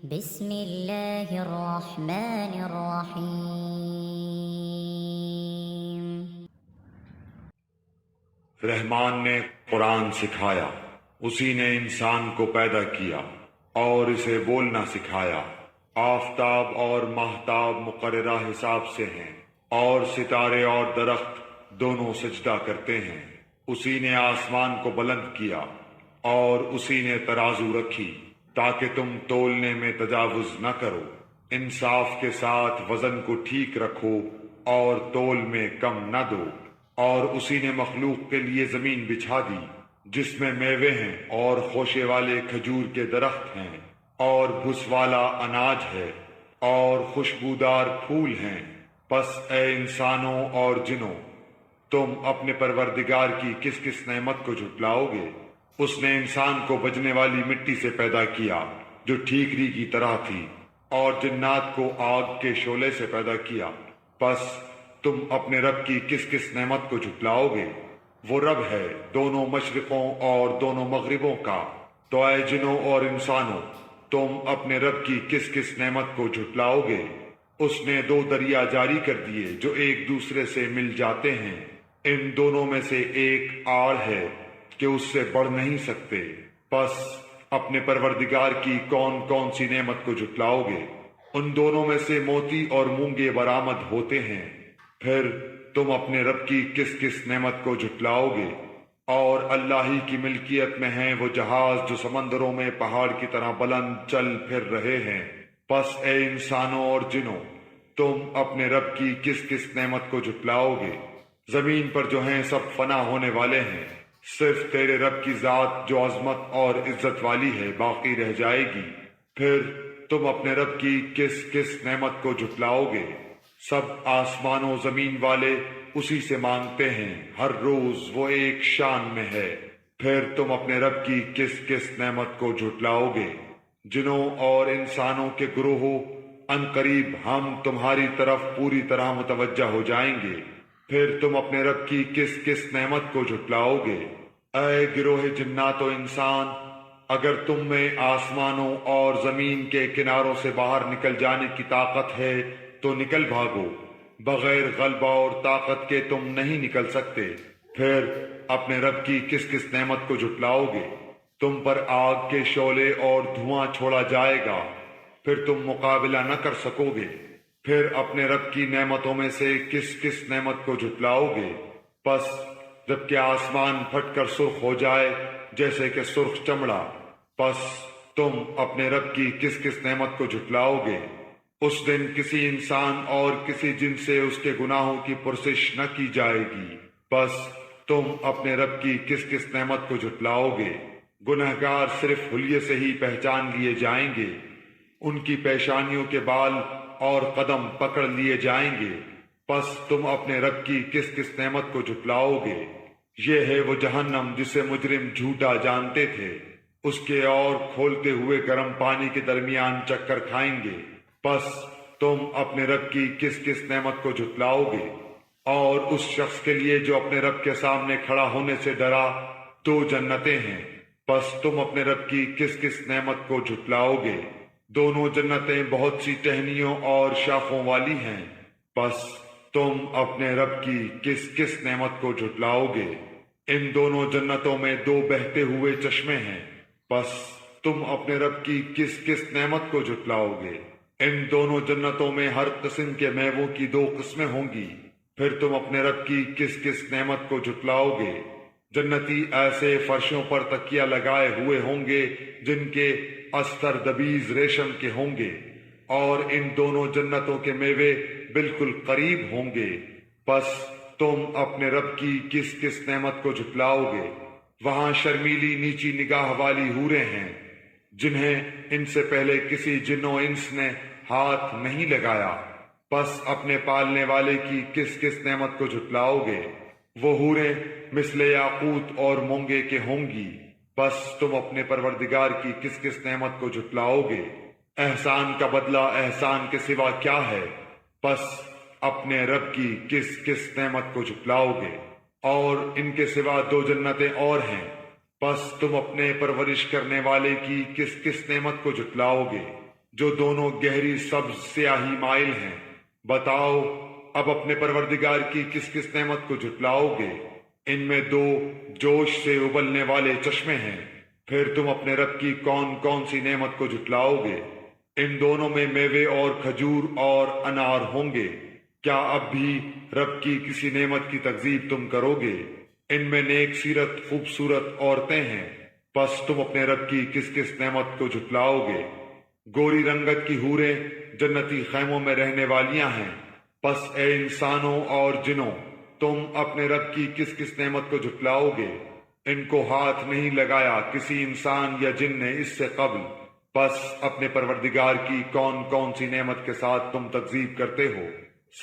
بسم اللہ الرحمن الرحیم۔ رحمان نے قرآن سکھایا، اسی نے انسان کو پیدا کیا اور اسے بولنا سکھایا۔ آفتاب اور ماہتاب مقررہ حساب سے ہیں، اور ستارے اور درخت دونوں سجدہ کرتے ہیں۔ اسی نے آسمان کو بلند کیا اور اسی نے ترازو رکھی تاکہ تم تولنے میں تجاوز نہ کرو۔ انصاف کے ساتھ وزن کو ٹھیک رکھو اور تول میں کم نہ دو۔ اور اسی نے مخلوق کے لیے زمین بچھا دی جس میں میوے ہیں اور خوشے والے کھجور کے درخت ہیں، اور بھس والا اناج ہے اور خوشبودار پھول ہیں۔ پس اے انسانوں اور جنوں، تم اپنے پروردگار کی کس کس نعمت کو جھٹلاؤ گے؟ اس نے انسان کو بجنے والی مٹی سے پیدا کیا جو ٹھیکری کی طرح تھی، اور جنات کو آگ کے شعلے سے پیدا کیا۔ پس تم اپنے رب کی کس کس نعمت کو جھٹلاؤ گے؟ وہ رب ہے دونوں مشرقوں اور دونوں مغربوں کا۔ تو اے جنوں اور انسانوں، تم اپنے رب کی کس کس نعمت کو جھٹلاؤ گے؟ اس نے دو دریا جاری کر دیے جو ایک دوسرے سے مل جاتے ہیں، ان دونوں میں سے ایک آڑ ہے کہ اس سے بڑھ نہیں سکتے۔ پس اپنے پروردگار کی کون کون سی نعمت کو جھٹلاؤ گے؟ ان دونوں میں سے موتی اور مونگے برآمد ہوتے ہیں۔ پھر تم اپنے رب کی کس کس نعمت کو جھٹلاؤ گے؟ اور اللہ ہی کی ملکیت میں ہیں وہ جہاز جو سمندروں میں پہاڑ کی طرح بلند چل پھر رہے ہیں۔ پس اے انسانوں اور جنوں، تم اپنے رب کی کس کس نعمت کو جھٹلاؤ گے؟ زمین پر جو ہیں سب فنا ہونے والے ہیں، صرف تیرے رب کی ذات جو عظمت اور عزت والی ہے باقی رہ جائے گی۔ پھر تم اپنے رب کی کس کس نعمت کو جھٹلاؤ گے؟ سب آسمان و زمین والے اسی سے مانگتے ہیں، ہر روز وہ ایک شان میں ہے۔ پھر تم اپنے رب کی کس کس نعمت کو جھٹلاؤ گے؟ جنوں اور انسانوں کے گروہوں، ان قریب ہم تمہاری طرف پوری طرح متوجہ ہو جائیں گے۔ پھر تم اپنے رب کی کس کس نعمت کو جھٹلاؤ گے؟ اے گروہ جنات و انسان، اگر تم میں آسمانوں اور زمین کے کناروں سے باہر نکل جانے کی طاقت ہے تو نکل بھاگو، بغیر غلبہ اور طاقت کے تم نہیں نکل سکتے۔ پھر اپنے رب کی کس کس نعمت کو جھٹلاؤ گے؟ تم پر آگ کے شعلے اور دھواں چھوڑا جائے گا، پھر تم مقابلہ نہ کر سکو گے۔ پھر اپنے رب کی نعمتوں میں سے کس کس نعمت کو جھٹلاؤ گے؟ پس جبکہ آسمان پھٹ کر سرخ ہو جائے جیسے کہ سرخ چمڑا، پس تم اپنے رب کی کس کس نعمت کو جھٹلاؤ گے؟ اس دن کسی انسان اور کسی جن سے اس کے گناہوں کی پرسش نہ کی جائے گی۔ پس تم اپنے رب کی کس کس نعمت کو جھٹلاؤ گے؟ گنہگار صرف حلیے سے ہی پہچان لیے جائیں گے، ان کی پیشانیوں کے بال اور قدم پکڑ لیے جائیں گے۔ پس تم اپنے رب کی کس کس نعمت کو جھٹلاؤ گے؟ یہ ہے وہ جہنم جسے مجرم جھوٹا جانتے تھے، اس کے اور کھولتے ہوئے گرم پانی کے درمیان چکر کھائیں گے۔ پس تم اپنے رب کی کس کس نعمت کو جھٹلاؤ گے؟ اور اس شخص کے لیے جو اپنے رب کے سامنے کھڑا ہونے سے ڈرا، دو جنتیں ہیں۔ پس تم اپنے رب کی کس کس نعمت کو جھٹلاؤ گے؟ دونوں جنتیں بہت سی ٹہنیوں اور شاخوں والی ہیں۔ پس تم اپنے رب کی کس کس نعمت کو جھٹلاؤ گے؟ ان دونوں جنتوں میں دو بہتے ہوئے چشمے ہیں۔ پس تم اپنے رب کی کس کس نعمت کو جھٹلاؤ گے؟ ان دونوں جنتوں میں ہر قسم کے میووں کی دو قسمیں ہوں گی۔ پھر تم اپنے رب کی کس کس نعمت کو جھٹلاؤ گے؟ جنتی ایسے فرشوں پر تکیہ لگائے ہوئے ہوں گے جن کے استر دبیز ریشم کے ہوں گے، اور ان دونوں جنتوں کے میوے بالکل قریب ہوں گے۔ پس تم اپنے رب کی کس کس نعمت کو جھٹلاؤ گے؟ وہاں شرمیلی نیچی نگاہ والی حوریں ہیں جنہیں ان سے پہلے کسی جن و انس نے ہاتھ نہیں لگایا۔ پس اپنے پالنے والے کی کس کس نعمت کو جھٹلاؤ گے؟ وہ حوریں مثل یاقوت اور مونگے کے ہوں گی۔ پس تم اپنے پروردگار کی کس کس نعمت کو جھٹلاؤ گے؟ احسان کا بدلہ احسان کے سوا کیا ہے؟ پس اپنے رب کی کس کس نعمت کو جھٹلاؤ گے؟ اور ان کے سوا دو جنتیں اور ہیں۔ پس تم اپنے پرورش کرنے والے کی کس کس نعمت کو جھٹلاؤ گے؟ جو دونوں گہری سبز سیاہی مائل ہیں۔ بتاؤ اب اپنے پروردگار کی کس کس نعمت کو جھٹلاؤ گے؟ ان میں دو جوش سے ابلنے والے چشمے ہیں، پھر تم اپنے رب کی کون کون سی نعمت کو جھٹلاؤ گے؟ ان دونوں میں میوے اور کھجور اور انار ہوں گے، کیا اب بھی رب کی کسی نعمت کی تکذیب تم کرو گے؟ ان میں نیک سیرت خوبصورت عورتیں ہیں، پس تم اپنے رب کی کس کس نعمت کو جھٹلاؤ گے؟ گوری رنگت کی حوریں جنتی خیموں میں رہنے والیاں ہیں، پس اے انسانوں اور جنوں تم اپنے رب کی کس کس نعمت کو جھٹلاؤ گے؟ ان کو ہاتھ نہیں لگایا کسی انسان یا جن نے اس سے قبل، پس اپنے پروردگار کی کون کون سی نعمت کے ساتھ تم تکذیب کرتے ہو؟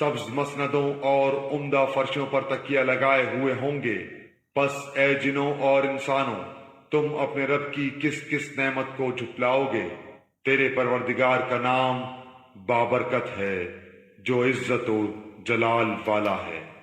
سبز مسندوں اور عمدہ فرشوں پر تکیہ لگائے ہوئے ہوں گے، پس اے جنوں اور انسانوں تم اپنے رب کی کس کس نعمت کو جھٹلاؤ گے؟ تیرے پروردگار کا نام بابرکت ہے جو عزت و جلال والا ہے۔